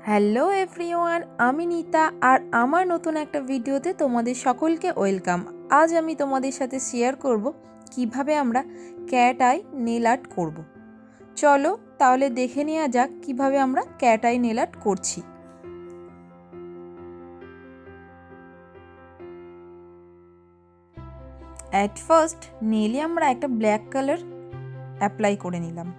Hello everyone, আমি নিতা আর আমার নতুন একটা ভিডিওতে তোমাদের সকলকে ওয়েলকাম। আজ আমি তোমাদের সাথে শেয়ার করব কিভাবে আমরা ক্যাট আই নেল আর্ট করব। চলো তাহলে দেখে নেওয়া যাক কিভাবে আমরা ক্যাট আই নেল আর্ট করছি। অ্যাট ফার্স্ট নেলে আমরা একটা ব্ল্যাক কালার অ্যাপ্লাই করে নিলাম।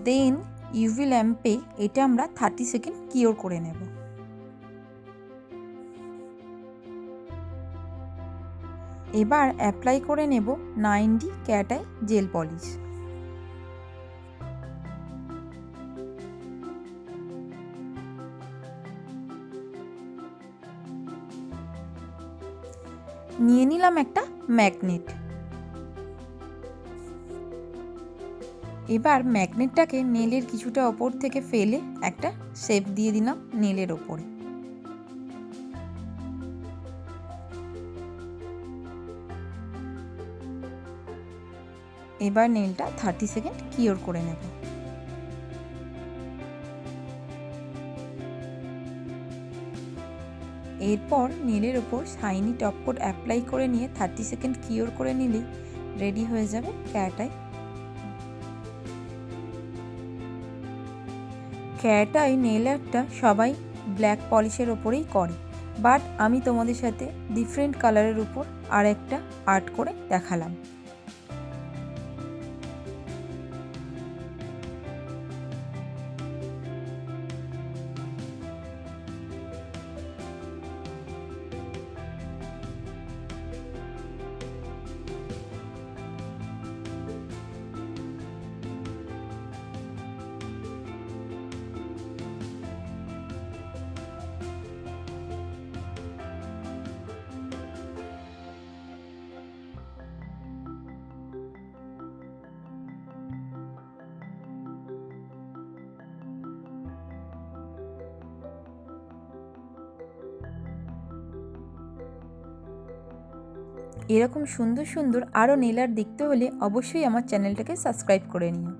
দেন ইউভি ল্যাম্পে এটা আমরা 30 সেকেন্ড কিওর করে নেব। এবার অ্যাপ্লাই করে নেব 9D cat I jail polish. নিয়ে নিলাম একটা ম্যাগনেট। এবার ম্যাগনেটটাকে নেলের কিছুটা ওপর থেকে ফেলে একটা শেপ দিয়ে দিলাম নেলের ওপরে। এবার নেলটা 30 সেকেন্ড কিওর করে নেব। এরপর নেলের ওপর শাইনি টপ কোট অ্যাপ্লাই করে নিয়ে 30 সেকেন্ড কিওর করে নিলেই রেডি হয়ে যাবে cat eye. Cat eye nail আর্টটা সবাই ব্ল্যাক পলিশের ওপরেই করে, বাট আমি তোমাদের সাথে ডিফারেন্ট কালারের উপর আর একটা আর্ট করে দেখালাম। এরকম সুন্দর সুন্দর আরও নেল আর্ট দেখতে হলে অবশ্যই আমার চ্যানেলটাকে সাবস্ক্রাইব করে নিও।